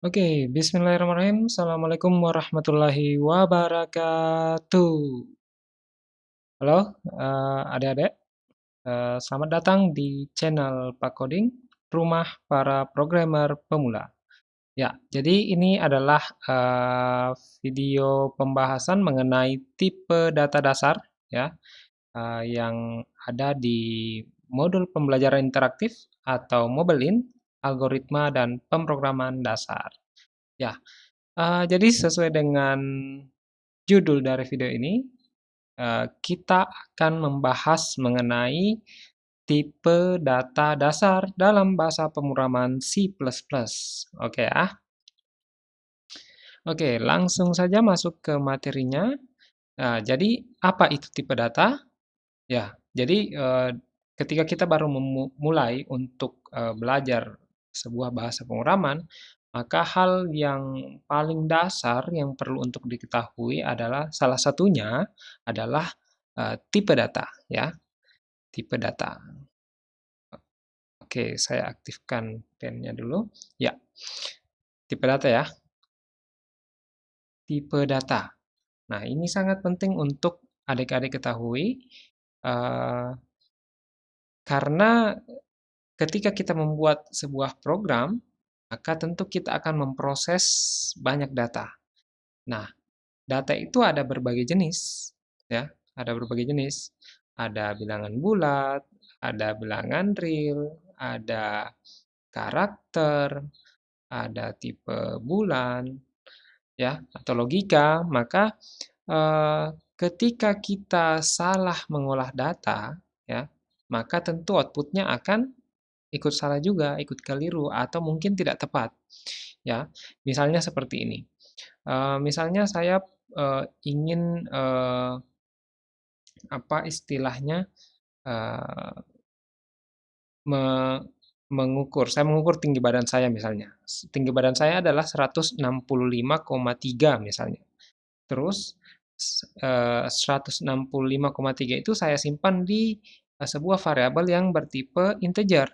Oke, bismillahirrahmanirrahim. Assalamualaikum warahmatullahi wabarakatuh. Halo, adik-adik. Selamat datang di channel Pak Coding, rumah para programmer pemula. Ya, jadi ini adalah video pembahasan mengenai tipe data dasar ya, yang ada di modul pembelajaran interaktif atau Mobilin, algoritma dan pemrograman dasar. Ya, jadi sesuai dengan judul dari video ini, kita akan membahas mengenai tipe data dasar dalam bahasa pemrograman C++. Oke ya. Oke, langsung saja masuk ke materinya. Nah, jadi apa itu tipe data? Ya, jadi ketika kita baru memulai untuk belajar sebuah bahasa pemrograman, maka hal yang paling dasar yang perlu untuk diketahui adalah salah satunya adalah tipe data, ya, tipe data. Oke, saya aktifkan pennya dulu. Ya, tipe data ya, tipe data. Nah, ini sangat penting untuk adik-adik ketahui eh, karena ketika kita membuat sebuah program, maka tentu kita akan memproses banyak data. Nah, data itu ada berbagai jenis, ya, ada berbagai jenis. Ada bilangan bulat, ada bilangan real, ada karakter, ada tipe bulan, ya, atau logika. Maka ketika kita salah mengolah data, ya, maka tentu outputnya akan ikut salah juga, ikut keliru, atau mungkin tidak tepat. Ya, misalnya seperti ini. Misalnya saya ingin apa istilahnya eh, me- mengukur. Saya mengukur tinggi badan saya misalnya. Tinggi badan saya adalah 165,3 misalnya. Terus 165,3 itu saya simpan di sebuah variabel yang bertipe integer.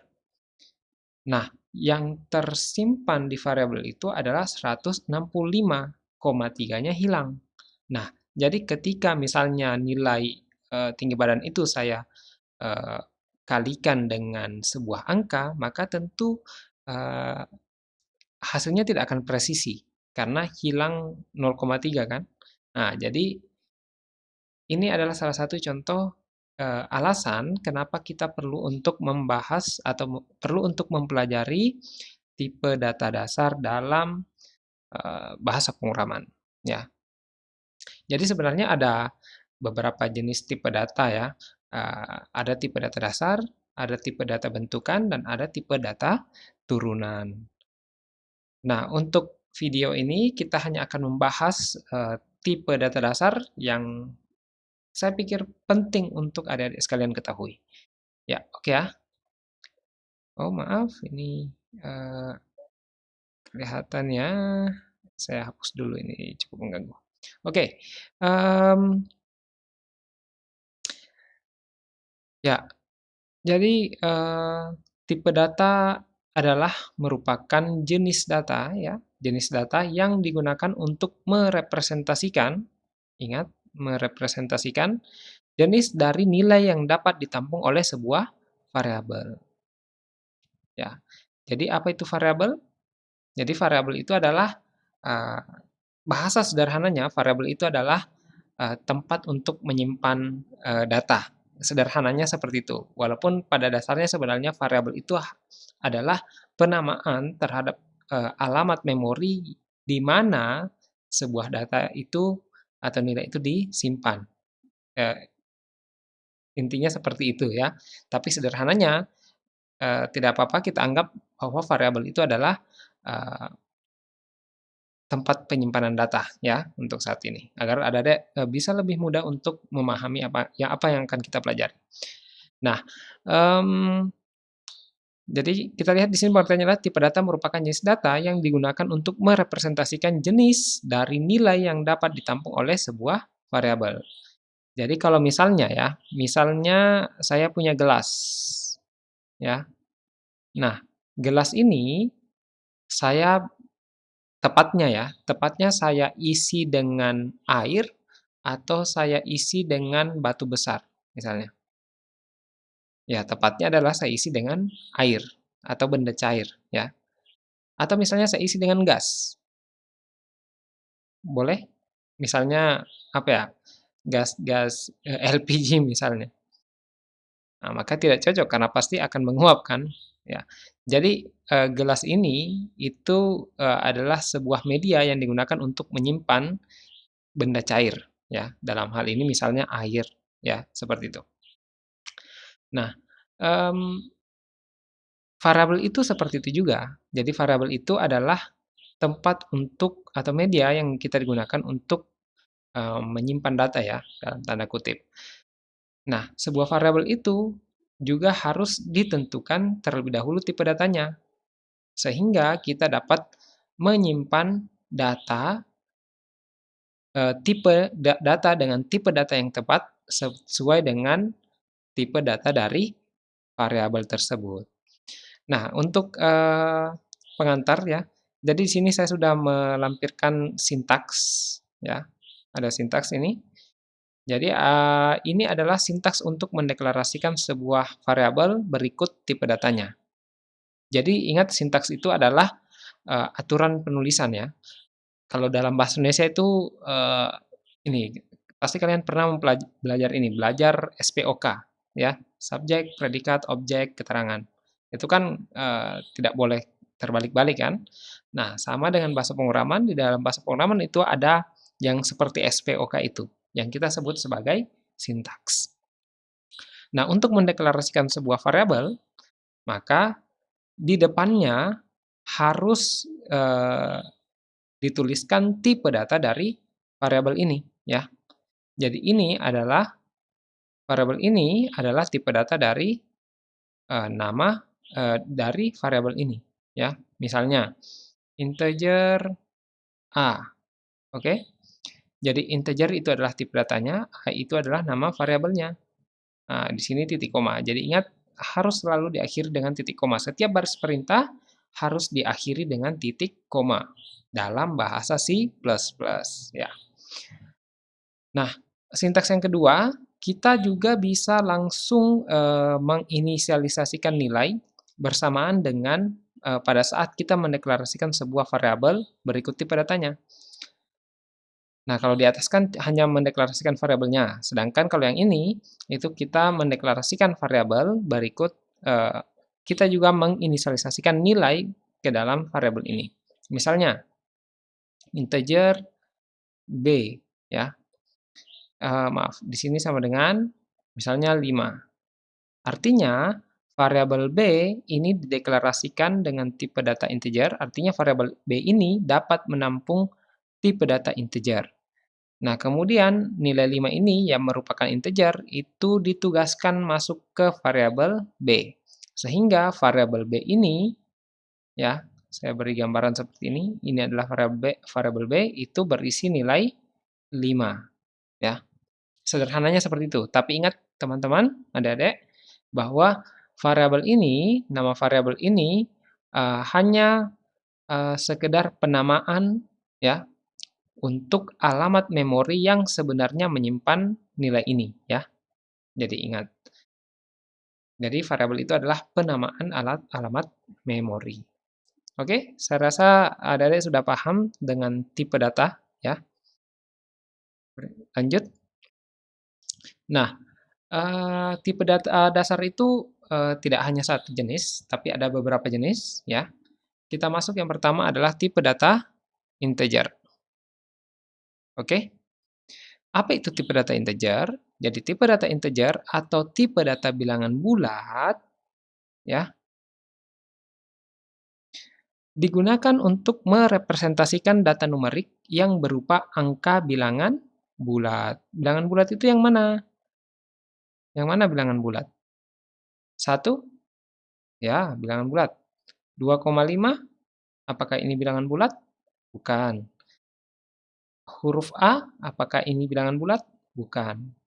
Nah, yang tersimpan di variabel itu adalah 165,3-nya hilang. Nah, jadi ketika misalnya nilai tinggi badan itu saya eh, kalikan dengan sebuah angka, maka tentu eh, hasilnya tidak akan presisi karena hilang 0,3 kan. Nah, jadi ini adalah salah satu contoh alasan kenapa kita perlu untuk membahas atau perlu untuk mempelajari tipe data dasar dalam bahasa pemrograman. Ya, jadi sebenarnya ada beberapa jenis tipe data ya. Ada tipe data dasar, ada tipe data bentukan, dan ada tipe data turunan. Nah, untuk video ini kita hanya akan membahas tipe data dasar yang saya pikir penting untuk adik-adik sekalian ketahui. Ya, oke ya. Oh, maaf, ini eh, kelihatannya saya hapus dulu ini cukup mengganggu. Oke, em, ya. Jadi tipe data adalah merupakan jenis data ya, jenis data yang digunakan untuk merepresentasikan, ingat, merepresentasikan jenis dari nilai yang dapat ditampung oleh sebuah variabel. Ya. Jadi apa itu variabel? Jadi variabel itu adalah uh, bahasa sederhananya variabel itu adalah tempat untuk menyimpan data. Sederhananya seperti itu. Walaupun pada dasarnya sebenarnya variabel itu adalah penamaan terhadap alamat memori di mana sebuah data itu atau nilai itu disimpan. Eh, Intinya seperti itu ya. Tapi sederhananya tidak apa-apa kita anggap bahwa variabel itu adalah eh, tempat penyimpanan data ya untuk saat ini agar adik-adik bisa lebih mudah untuk memahami apa yang akan kita pelajari. Nah, jadi kita lihat di sini pengertiannya adalah tipe data merupakan jenis data yang digunakan untuk merepresentasikan jenis dari nilai yang dapat ditampung oleh sebuah variabel. Jadi kalau misalnya ya, misalnya saya punya gelas ya. Nah, gelas ini saya tepatnya ya, tepatnya saya isi dengan air atau saya isi dengan batu besar, misalnya. Ya, tepatnya adalah saya isi dengan air atau benda cair, ya. Atau misalnya saya isi dengan gas, boleh? Misalnya apa ya? Gas gas LPG misalnya. Nah, maka tidak cocok karena pasti akan menguap kan, ya. Jadi, gelas ini itu, adalah sebuah media yang digunakan untuk menyimpan benda cair, ya. Dalam hal ini misalnya air, ya, seperti itu. Nah, variabel itu seperti itu juga. Jadi variabel itu adalah tempat untuk atau media yang kita digunakan untuk, menyimpan data ya, dalam tanda kutip. Nah, sebuah variabel itu juga harus ditentukan terlebih dahulu tipe datanya, sehingga kita dapat menyimpan data, data dengan tipe data yang tepat sesuai dengan tipe data dari variabel tersebut. Nah, untuk, pengantar ya, jadi di sini saya sudah melampirkan sintaks ya, ada sintaks ini. Jadi, ini adalah sintaks untuk mendeklarasikan sebuah variabel berikut tipe datanya. Jadi ingat sintaks itu adalah, aturan penulisan ya. Kalau dalam bahasa Indonesia itu, ini, pasti kalian pernah belajar ini, belajar SPOK ya, subjek, predikat, objek, keterangan. Itu kan, tidak boleh terbalik-balik kan. Nah, sama dengan bahasa pemrograman, di dalam bahasa pemrograman itu ada yang seperti SPOK itu, yang kita sebut sebagai sintaks. Nah, untuk mendeklarasikan sebuah variabel, maka di depannya harus, dituliskan tipe data dari variabel ini ya. Jadi variabel ini adalah tipe data dari, nama, dari variabel ini ya. Misalnya integer A, oke? Jadi integer itu adalah tipe datanya, A itu adalah nama variabelnya. Nah, di sini titik koma. Jadi ingat harus selalu diakhiri dengan titik koma. Setiap baris perintah harus diakhiri dengan titik koma dalam bahasa C++, ya. Nah, sintaks yang kedua, kita juga bisa langsung, menginisialisasikan nilai bersamaan dengan, pada saat kita mendeklarasikan sebuah variabel berikut tipe datanya. Nah, kalau di atas kan hanya mendeklarasikan variabelnya, sedangkan kalau yang ini, itu kita mendeklarasikan variabel berikut, kita juga menginisialisasikan nilai ke dalam variabel ini. Misalnya, integer B, ya. Maaf, di sini sama dengan misalnya 5. Artinya, variabel B ini dideklarasikan dengan tipe data integer, artinya variabel B ini dapat menampung tipe data integer. Nah, kemudian nilai 5 ini yang merupakan integer itu ditugaskan masuk ke variabel B. Sehingga variabel B ini, ya, saya beri gambaran seperti ini adalah variabel B itu berisi nilai 5, ya. Sederhananya seperti itu. Tapi ingat teman-teman, adik-adik, bahwa variabel ini, nama variabel ini hanya sekedar penamaan ya untuk alamat memori yang sebenarnya menyimpan nilai ini ya. Jadi ingat. Jadi variabel itu adalah penamaan alamat memori. Oke, saya rasa adik-adik sudah paham dengan tipe data ya. Lanjut. Nah, tipe data dasar itu, tidak hanya satu jenis, tapi ada beberapa jenis, ya. Kita masuk yang pertama adalah tipe data integer. Oke? Apa itu tipe data integer? Jadi tipe data integer atau tipe data bilangan bulat, ya, digunakan untuk merepresentasikan data numerik yang berupa angka bilangan bulat. Bilangan bulat itu yang mana? Yang mana bilangan bulat? 1? Ya, bilangan bulat. 2,5, apakah ini bilangan bulat? Bukan. Huruf A, apakah ini bilangan bulat? Bukan.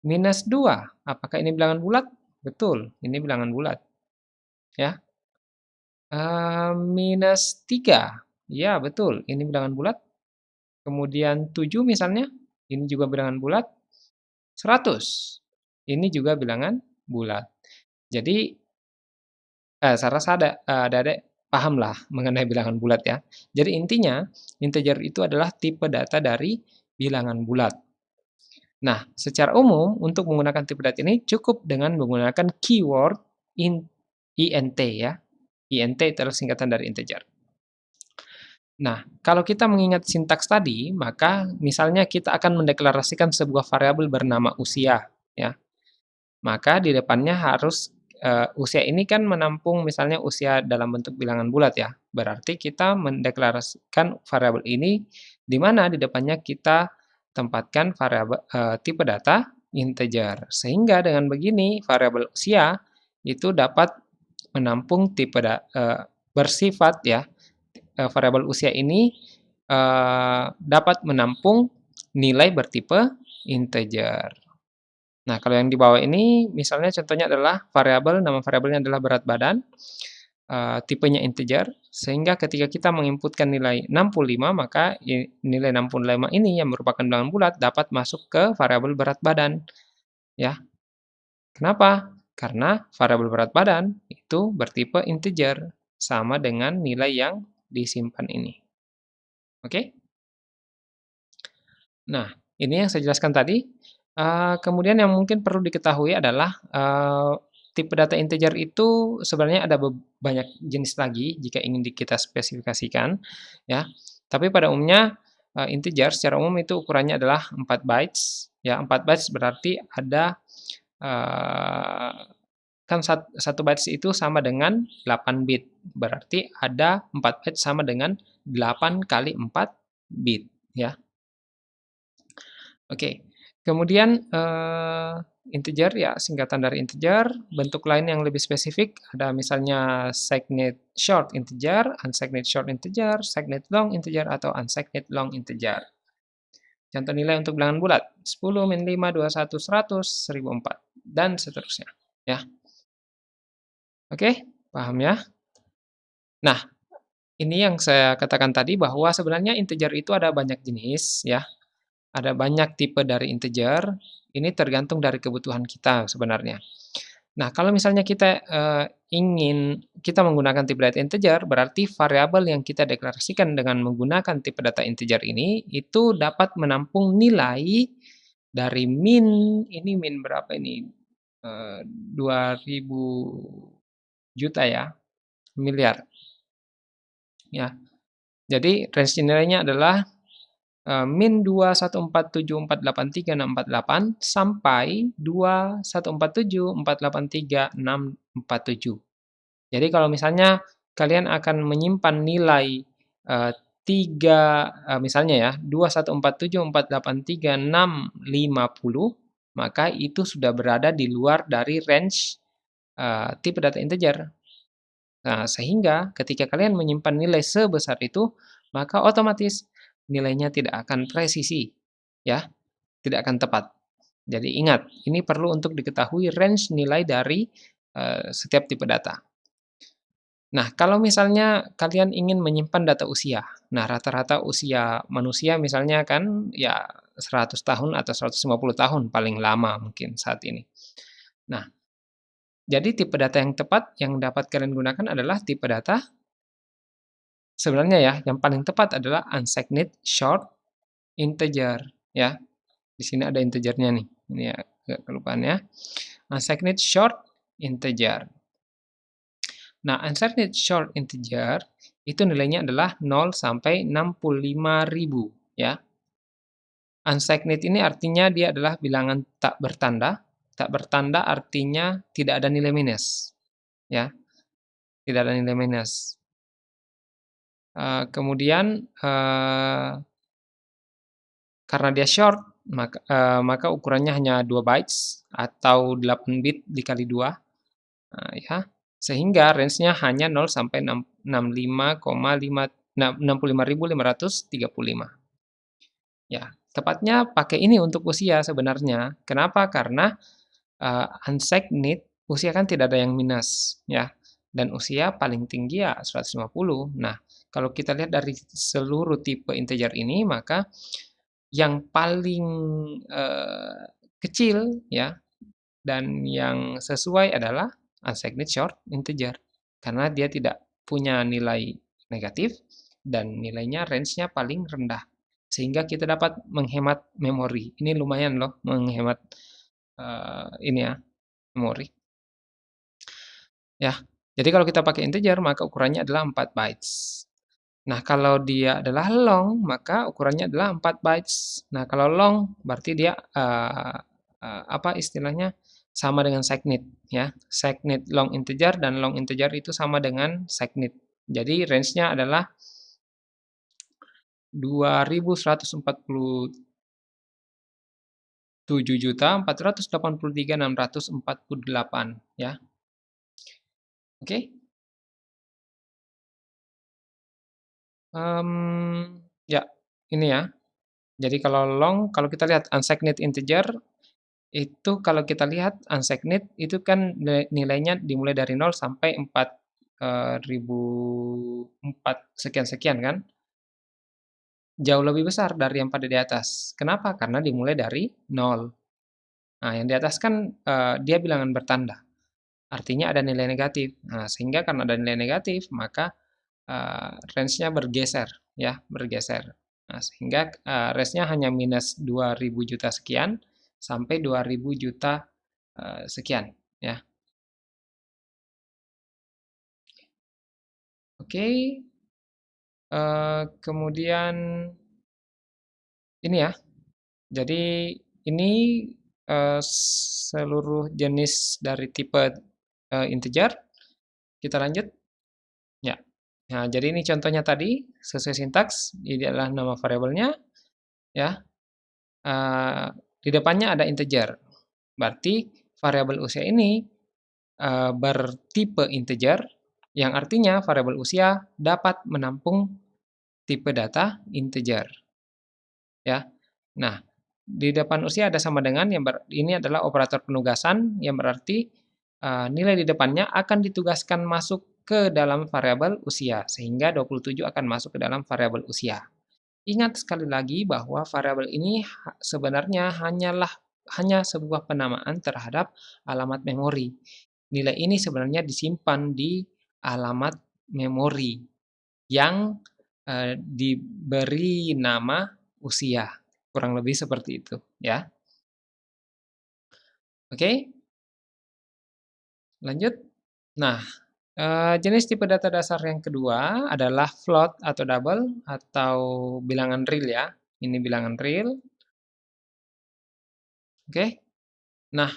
Minus 2, apakah ini bilangan bulat? Betul, ini bilangan bulat. Ya. Minus 3. Ya, betul. Ini bilangan bulat. Kemudian 7 misalnya, ini juga bilangan bulat. 100, ini juga bilangan bulat. Jadi, saya rasa adik-adik pahamlah mengenai bilangan bulat ya. Jadi intinya, integer itu adalah tipe data dari bilangan bulat. Nah, secara umum untuk menggunakan tipe data ini cukup dengan menggunakan keyword int ya. Int adalah singkatan dari integer. Nah, kalau kita mengingat sintaks tadi, maka misalnya kita akan mendeklarasikan sebuah variabel bernama usia, ya. Maka di depannya harus, usia ini kan menampung misalnya usia dalam bentuk bilangan bulat ya. Berarti kita mendeklarasikan variabel ini, di mana di depannya kita tempatkan variabel tipe data integer. Sehingga dengan begini variabel usia itu dapat menampung bersifat ya, variabel usia ini, dapat menampung nilai bertipe integer. Nah, kalau yang di bawah ini misalnya contohnya adalah variabel, nama variabelnya adalah berat badan, tipenya integer, sehingga ketika kita menginputkan nilai 65, maka nilai 65 ini yang merupakan bilangan bulat dapat masuk ke variabel berat badan, ya. Kenapa? Karena variabel berat badan itu bertipe integer, sama dengan nilai yang disimpan ini. Oke? Nah, ini yang saya jelaskan tadi. Kemudian yang mungkin perlu diketahui adalah, tipe data integer itu sebenarnya ada banyak jenis lagi jika ingin kita spesifikasikan, ya. Tapi pada umumnya, integer secara umum itu ukurannya adalah 4 bytes, ya. 4 bytes berarti ada, eee, kan 1 bytes itu sama dengan 8 bit, berarti ada 4 bytes sama dengan 8 kali 4 bit, ya. Oke, kemudian, integer ya singkatan dari integer, bentuk lain yang lebih spesifik ada misalnya segnet short integer, unsegnet short integer, segnet long integer, atau unsegnet long integer. Contoh nilai untuk bilangan bulat, 10, min 5, 21, 100, 1004, dan seterusnya. Ya, oke, paham ya? Nah, ini yang saya katakan tadi bahwa sebenarnya integer itu ada banyak jenis ya. Ada banyak tipe dari integer, ini tergantung dari kebutuhan kita sebenarnya. Nah, kalau misalnya kita, kita menggunakan tipe data integer, berarti variabel yang kita deklarasikan dengan menggunakan tipe data integer ini, itu dapat menampung nilai dari ini min berapa ini, 2.000 juta ya, miliar, ya. Jadi range nilainya adalah min 21474836648 sampai 21474836647. Jadi kalau misalnya kalian akan menyimpan nilai, 3, misalnya ya 21474836650, maka itu sudah berada di luar dari range, tipe data integer. Nah, sehingga ketika kalian menyimpan nilai sebesar itu, maka otomatis nilainya tidak akan presisi, ya, tidak akan tepat. Jadi ingat, ini perlu untuk diketahui range nilai dari, setiap tipe data. Nah, kalau misalnya kalian ingin menyimpan data usia, nah rata-rata usia manusia misalnya kan ya 100 tahun atau 150 tahun paling lama mungkin saat ini. Nah, jadi tipe data yang tepat yang dapat kalian gunakan adalah tipe data sebenarnya ya, yang paling tepat adalah unsigned short integer, ya. Di sini ada integernya nih, ini ya agak kelupaan ya. Unsigned short integer. Nah, unsigned short integer itu nilainya adalah 0 sampai 65.000 ya. Unsigned ini artinya dia adalah bilangan tak bertanda. Tak bertanda artinya tidak ada nilai minus, ya. Tidak ada nilai minus. Kemudian, karena dia short, maka ukurannya hanya 2 bytes atau 8 bit dikali 2, ya. Sehingga range-nya hanya 0 sampai 65.535. Ya, tepatnya pakai ini untuk usia sebenarnya. Kenapa? Karena, unsigned usia kan tidak ada yang minus, ya. Dan usia paling tinggi ya 150. Nah, Kalau kita lihat dari seluruh tipe integer ini, maka yang paling kecil ya dan yang sesuai adalah unsigned short integer karena dia tidak punya nilai negatif dan nilainya range-nya paling rendah. Sehingga kita dapat menghemat memori. Ini lumayan loh menghemat ini ya, memori. Ya. Jadi kalau kita pakai integer maka ukurannya adalah 4 bytes. Nah, kalau dia adalah long, maka ukurannya adalah 4 bytes. Nah, kalau long berarti dia apa istilahnya sama dengan SIGINT ya. SIGINT long integer dan long integer itu sama dengan SIGINT. Jadi range-nya adalah 2147.483.648 ya. Oke. Ya, ini ya. Jadi kalau long, kalau kita lihat unsigned integer itu kalau kita lihat unsigned itu kan nilainya dimulai dari 0 sampai 4.004 sekian-sekian kan? Jauh lebih besar dari yang pada di atas. Kenapa? Karena dimulai dari 0. Nah, yang di atas kan dia bilangan bertanda. Artinya ada nilai negatif. Nah, sehingga karena ada nilai negatif, maka range-nya bergeser ya, bergeser. Nah, sehingga range-nya hanya minus 2.000 juta sekian sampai 2.000 juta sekian ya. Oke. Kemudian ini ya. Jadi ini seluruh jenis dari tipe integer. Kita lanjut. Ya. Nah, jadi ini contohnya tadi sesuai sintaks. Ini adalah nama variabelnya ya. Di depannya ada integer. Berarti variabel usia ini bertipe integer yang artinya variabel usia dapat menampung tipe data integer. Ya. Nah, di depan usia ada sama dengan ini adalah operator penugasan yang berarti nilai di depannya akan ditugaskan masuk ke dalam variabel usia sehingga 27 akan masuk ke dalam variabel usia. Ingat sekali lagi bahwa variabel ini sebenarnya hanya sebuah penamaan terhadap alamat memori. Nilai ini sebenarnya disimpan di alamat memori yang diberi nama usia. Kurang lebih seperti itu, ya. Oke, lanjut. Nah, jenis tipe data dasar yang kedua adalah float atau double atau bilangan real ya. Ini bilangan real. Oke. Nah,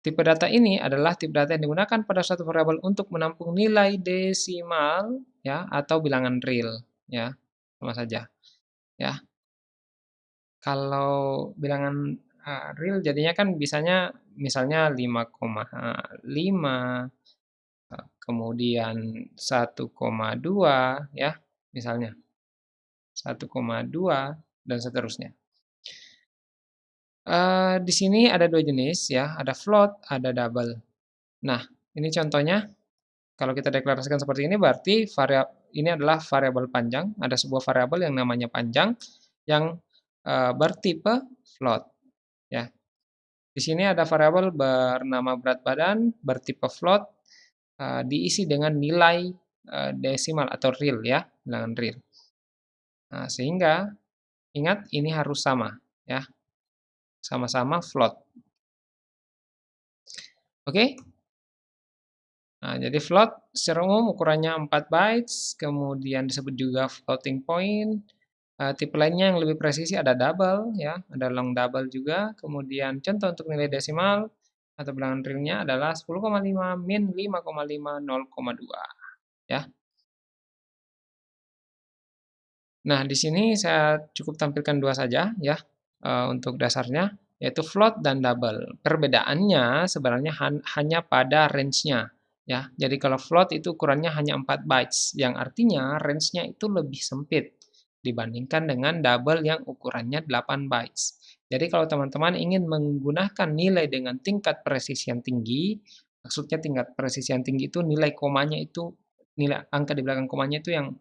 tipe data ini adalah tipe data yang digunakan pada suatu variabel untuk menampung nilai desimal ya atau bilangan real ya. Sama saja. Ya. Kalau bilangan real jadinya kan misalnya 5,5 kemudian 1,2 ya, misalnya 1,2 dan seterusnya. Di sini ada dua jenis ya, ada float, ada double. Nah, ini contohnya. Kalau kita deklarasikan seperti ini berarti ini adalah variabel panjang. Ada sebuah variabel yang namanya panjang yang bertipe float. Ya, di sini ada variabel bernama berat badan bertipe float diisi dengan nilai desimal atau real ya, bilangan real. Nah, sehingga ingat ini harus sama ya. Sama-sama float. Oke? Nah, jadi float secara umum ukurannya 4 bytes, kemudian disebut juga floating point. Tipe lainnya yang lebih presisi ada double ya, ada long double juga. Kemudian contoh untuk nilai desimal atau bilangan realnya adalah 10,5 min 5,5 0,2 ya. Nah, di sini saya cukup tampilkan dua saja ya untuk dasarnya, yaitu float dan double. Perbedaannya sebenarnya hanya pada range-nya ya. Jadi kalau float itu ukurannya hanya 4 bytes, yang artinya range-nya itu lebih sempit dibandingkan dengan double yang ukurannya 8 bytes. Jadi kalau teman-teman ingin menggunakan nilai dengan tingkat presisi yang tinggi, maksudnya tingkat presisi yang tinggi itu nilai komanya itu, nilai angka di belakang komanya itu yang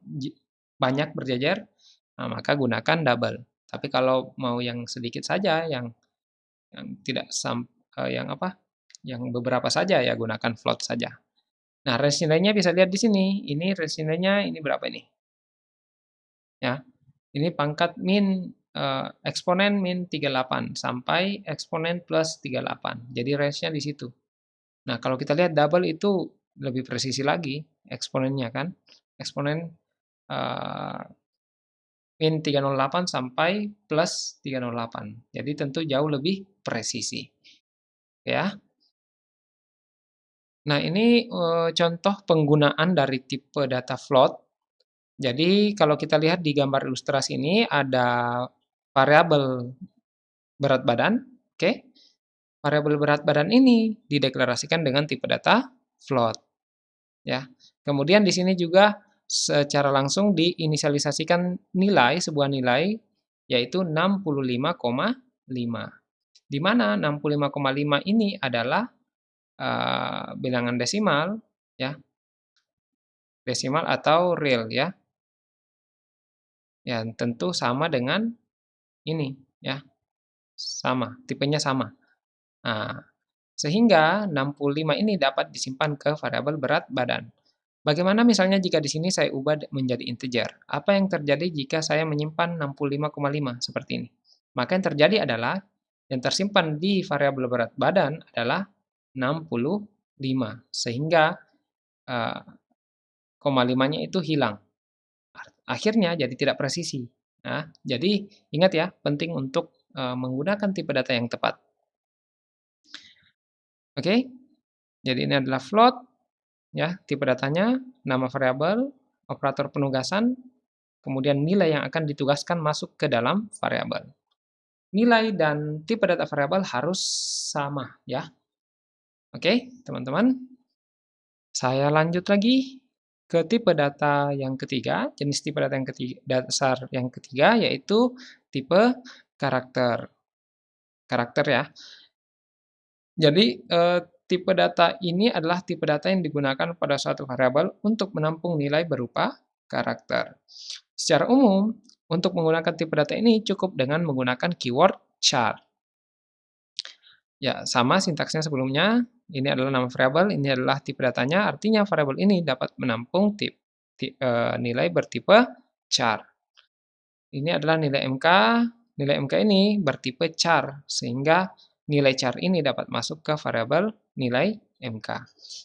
banyak berjejer, maka gunakan double. Tapi kalau mau yang sedikit saja, yang tidak yang apa, yang beberapa saja ya gunakan float saja. Nah, range nilainya bisa lihat di sini. Ini range nilainya ini berapa ini? Ya, ini pangkat eksponen min 38 sampai eksponen plus 38. Jadi range-nya di situ. Nah, kalau kita lihat double itu lebih presisi lagi eksponennya kan. Eksponen eh, min 308 sampai plus 308. Jadi tentu jauh lebih presisi. Ya. Nah, ini contoh penggunaan dari tipe data float. Jadi kalau kita lihat di gambar ilustrasi ini ada variabel berat badan, oke? Variabel berat badan ini dideklarasikan dengan tipe data float, ya. Kemudian di sini juga secara langsung diinisialisasikan nilai, sebuah nilai, yaitu 65,5. Di mana 65,5 ini adalah bilangan desimal, ya, desimal atau real, ya. Ya, tentu sama dengan ini, ya, sama, tipenya sama. Nah, sehingga 65 ini dapat disimpan ke variabel berat badan. Bagaimana misalnya jika di sini saya ubah menjadi integer? Apa yang terjadi jika saya menyimpan 65,5 seperti ini? Maka yang terjadi adalah yang tersimpan di variabel berat badan adalah 65, sehingga eh, koma limanya itu hilang. Akhirnya jadi tidak presisi. Nah, jadi ingat ya, penting untuk menggunakan tipe data yang tepat. Oke, jadi ini adalah float, ya, tipe datanya, nama variabel, operator penugasan, kemudian nilai yang akan ditugaskan masuk ke dalam variabel. Nilai dan tipe data variabel harus sama, ya. Oke, teman-teman. Saya lanjut lagi ke tipe data yang ketiga, jenis tipe data yang ketiga, dasar yang ketiga, yaitu tipe karakter. Karakter ya. Jadi, tipe data ini adalah tipe data yang digunakan pada suatu variabel untuk menampung nilai berupa karakter. Secara umum, untuk menggunakan tipe data ini cukup dengan menggunakan keyword char. Ya, sama sintaksnya sebelumnya. Ini adalah nama variabel, ini adalah tipe datanya. Artinya variabel ini dapat menampung nilai bertipe char. Ini adalah nilai MK. Nilai MK ini bertipe char, sehingga nilai char ini dapat masuk ke variabel nilai MK.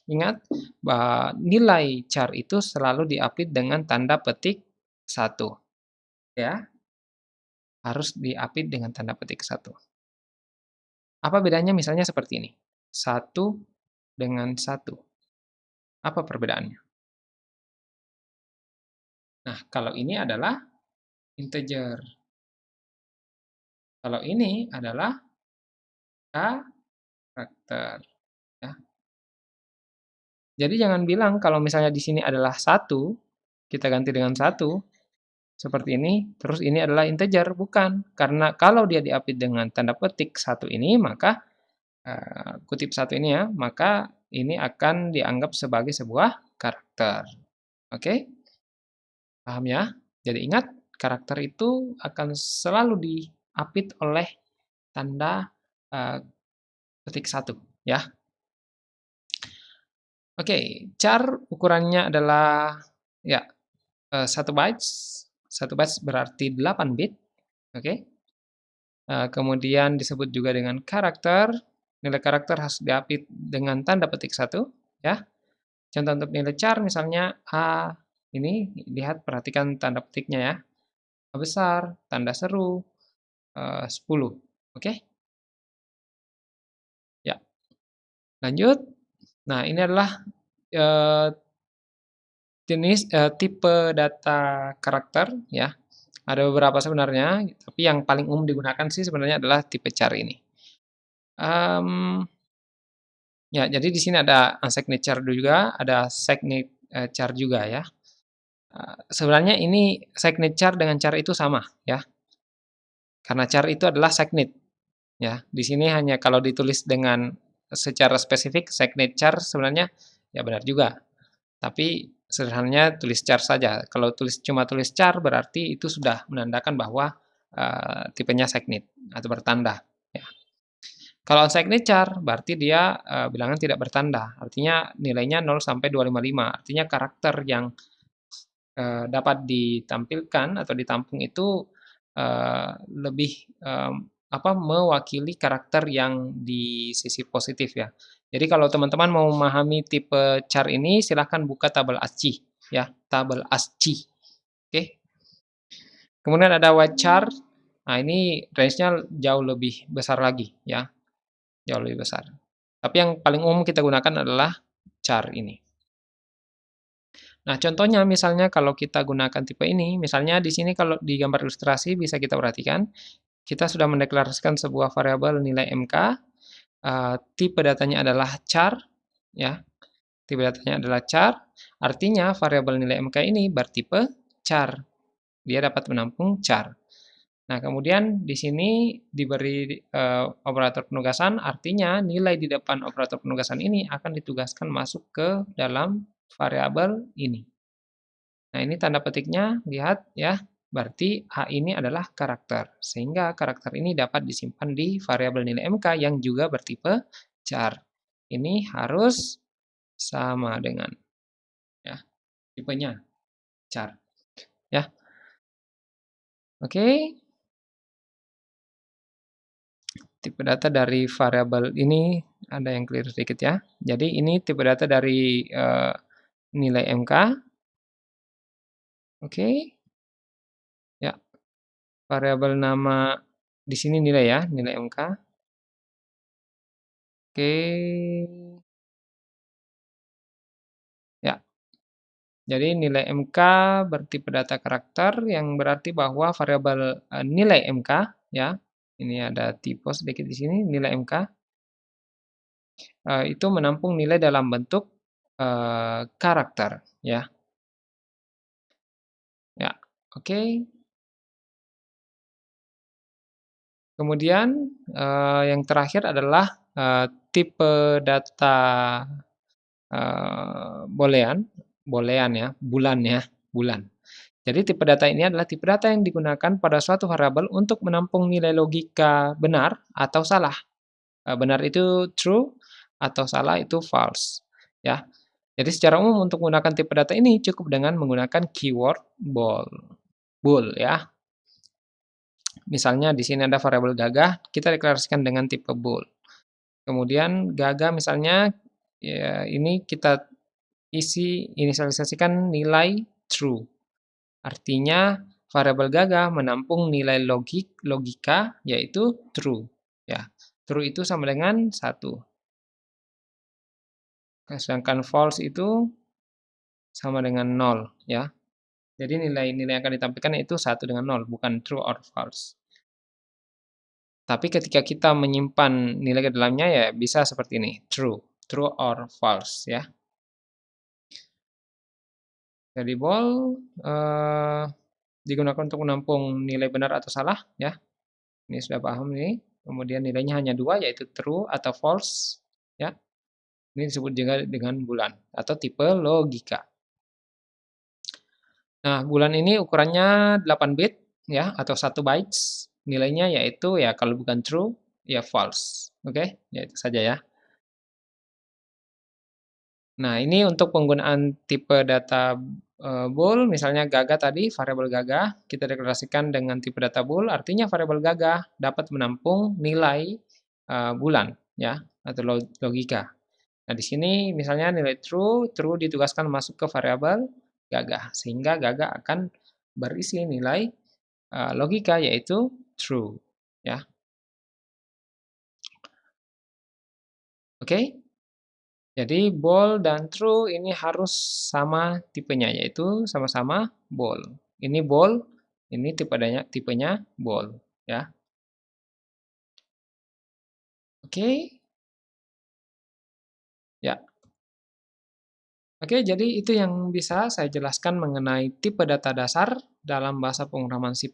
Ingat, bahwa nilai char itu selalu diapit dengan tanda petik 1. Ya, harus diapit dengan tanda petik 1. Apa bedanya misalnya seperti ini? 1 dengan 1. Apa perbedaannya? Nah, kalau ini adalah integer. Kalau ini adalah karakter. Ya. Jadi jangan bilang kalau misalnya di sini adalah 1, kita ganti dengan 1, seperti ini, terus ini adalah integer. Bukan. Karena kalau dia diapit dengan tanda petik 1 ini, maka kutip 1 ini ya, maka ini akan dianggap sebagai sebuah karakter. Oke? Paham ya? Jadi ingat, karakter itu akan selalu diapit oleh tanda petik 1, ya. Oke, char ukurannya adalah ya 1 bytes. 1 bytes berarti 8 bit. Oke. Kemudian disebut juga dengan karakter. Nilai karakter harus diapit dengan tanda petik 1, ya. Contoh untuk nilai char misalnya A, ini lihat perhatikan tanda petiknya ya. A besar, tanda seru, 10. Oke? Ya. Lanjut. Nah, ini adalah tipe data karakter ya. Ada beberapa sebenarnya, tapi yang paling umum digunakan sih sebenarnya adalah tipe char ini. Ya, jadi di sini ada unsigned char juga, ada signed char juga ya. Sebenarnya ini signed char dengan char itu sama ya. Karena char itu adalah signed ya. Di sini hanya kalau ditulis dengan secara spesifik signed char sebenarnya ya benar juga. Tapi Sederhananya tulis char saja. Kalau cuma tulis char berarti itu sudah menandakan bahwa tipenya Segnet atau bertanda. Ya. Kalau unsigned char berarti dia bilangan tidak bertanda. Artinya nilainya 0 sampai 255. Artinya karakter yang dapat ditampilkan atau ditampung itu lebih mewakili karakter yang di sisi positif ya. Jadi kalau teman-teman mau memahami tipe char ini silahkan buka tabel ASCII ya, tabel ASCII. Oke. Kemudian ada white char. Nah, ini range-nya jauh lebih besar lagi ya. Jauh lebih besar. Tapi yang paling umum kita gunakan adalah char ini. Nah, contohnya misalnya kalau kita gunakan tipe ini, misalnya di sini kalau di gambar ilustrasi bisa kita perhatikan, kita sudah mendeklarasikan sebuah variabel nilai MK, tipe datanya adalah char, ya. Tipe datanya adalah char, artinya variabel nilai MK ini bertipe char. Dia dapat menampung char. Nah, kemudian di sini diberi operator penugasan, artinya nilai di depan operator penugasan ini akan ditugaskan masuk ke dalam variabel ini. Nah, ini tanda petiknya, lihat ya, berarti A ini adalah karakter. Sehingga karakter ini dapat disimpan di variabel nilai MK yang juga bertipe char. Ini harus sama dengan ya, tipenya char. Ya. Oke. Tipe data dari variabel ini ada yang clear sedikit ya. Jadi ini tipe data dari nilai MK. Oke. Ya. Variabel nama di sini nilai ya, nilai MK. Oke. Ya. Jadi nilai MK bertipe data karakter yang berarti bahwa variabel nilai MK ya. Ini ada typo sedikit di sini, nilai MK itu menampung nilai dalam bentuk karakter ya. Ya, oke. Kemudian yang terakhir adalah tipe data boolean ya, bulan. Jadi tipe data ini adalah tipe data yang digunakan pada suatu variabel untuk menampung nilai logika benar atau salah. Benar itu true atau salah itu false. Ya. Jadi secara umum untuk menggunakan tipe data ini cukup dengan menggunakan keyword bool ya. Misalnya di sini ada variabel gagah, kita deklarasikan dengan tipe bool. Kemudian gagah misalnya ya ini kita inisialisasikan nilai true. Artinya variabel gagah menampung nilai logika yaitu true ya. True itu sama dengan 1. Sedangkan false itu sama dengan 0 ya. Jadi nilai-nilai yang akan ditampilkan itu 1 dengan 0, bukan true or false. Tapi ketika kita menyimpan nilai ke dalamnya ya bisa seperti ini, true or false ya. Jadi bool digunakan untuk menampung nilai benar atau salah ya. Ini sudah paham nih. Kemudian nilainya hanya 2 yaitu true atau false ya. Ini disebut juga dengan bulan atau tipe logika. Nah, bulan ini ukurannya 8 bit ya atau 1 bytes. Nilainya yaitu ya kalau bukan true ya false. Oke, ya itu saja ya. Nah, ini untuk penggunaan tipe data bool, misalnya gagah tadi, variabel gagah, kita deklarasikan dengan tipe data bool, artinya variabel gagah dapat menampung nilai bulan, ya, atau logika. Nah, di sini misalnya nilai true ditugaskan masuk ke variabel gagah, sehingga gagah akan berisi nilai logika yaitu true, ya. Oke? Jadi bool dan true ini harus sama tipenya, yaitu sama-sama bool. Ini bool, ini tipenya bool, ya. Oke, ya. Oke, jadi itu yang bisa saya jelaskan mengenai tipe data dasar dalam bahasa pemrograman C++.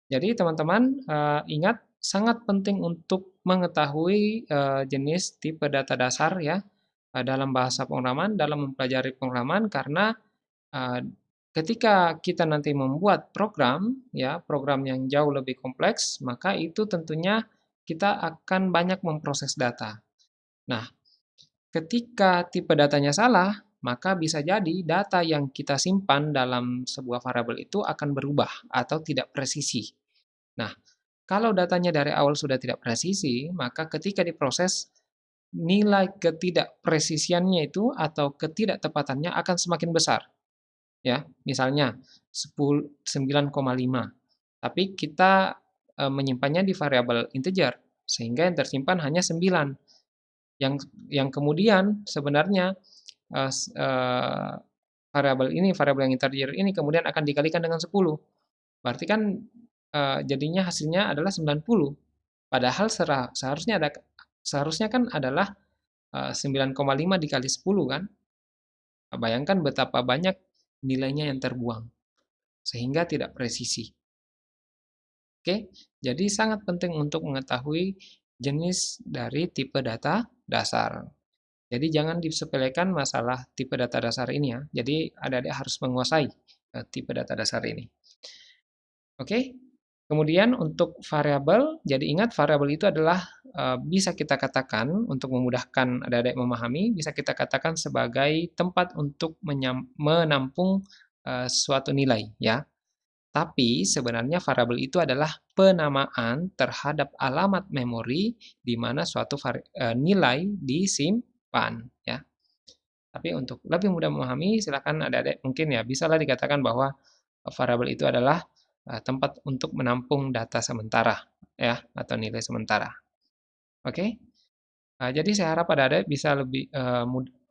Jadi teman-teman ingat sangat penting untuk mengetahui jenis tipe data dasar ya. dalam bahasa pemrograman, dalam mempelajari pemrograman karena uh, ketika kita nanti membuat program, ya program yang jauh lebih kompleks, maka itu tentunya kita akan banyak memproses data. Nah, ketika tipe datanya salah, maka bisa jadi data yang kita simpan dalam sebuah variabel itu akan berubah atau tidak presisi. Nah, kalau datanya dari awal sudah tidak presisi, maka ketika diproses, nilai ketidakpresisiannya itu atau ketidaktepatannya akan semakin besar. Ya, misalnya 9,5. Tapi kita menyimpannya di variabel integer, sehingga yang tersimpan hanya 9. Yang kemudian sebenarnya variabel ini, variabel yang integer ini kemudian akan dikalikan dengan 10. Berarti kan jadinya hasilnya adalah 90. Padahal seharusnya kan adalah 9,5 dikali 10 kan. Bayangkan betapa banyak nilainya yang terbuang sehingga tidak presisi. Oke, jadi sangat penting untuk mengetahui jenis dari tipe data dasar. Jadi jangan disepelekan masalah tipe data dasar ini ya. Jadi adik-adik harus menguasai tipe data dasar ini. Oke. Kemudian untuk variabel, jadi ingat variabel itu adalah bisa kita katakan untuk memudahkan adik-adik memahami, bisa kita katakan sebagai tempat untuk menampung suatu nilai ya. Tapi sebenarnya variabel itu adalah penamaan terhadap alamat memori di mana suatu nilai disimpan ya. Tapi untuk lebih mudah memahami, silakan adik-adik mungkin ya bisalah dikatakan bahwa variabel itu adalah tempat untuk menampung data sementara ya atau nilai sementara. Oke. Jadi saya harap adik-adik bisa lebih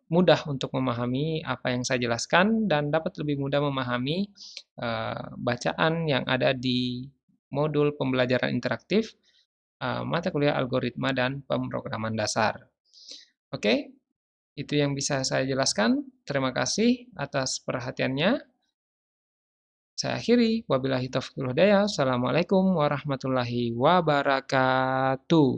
mudah untuk memahami apa yang saya jelaskan dan dapat lebih mudah memahami bacaan yang ada di modul pembelajaran interaktif mata kuliah algoritma dan pemrograman dasar. Oke, itu yang bisa saya jelaskan. Terima kasih atas perhatiannya. Saya akhiri. Wabillahi taufiq wal hidayah. Assalamualaikum warahmatullahi wabarakatuh.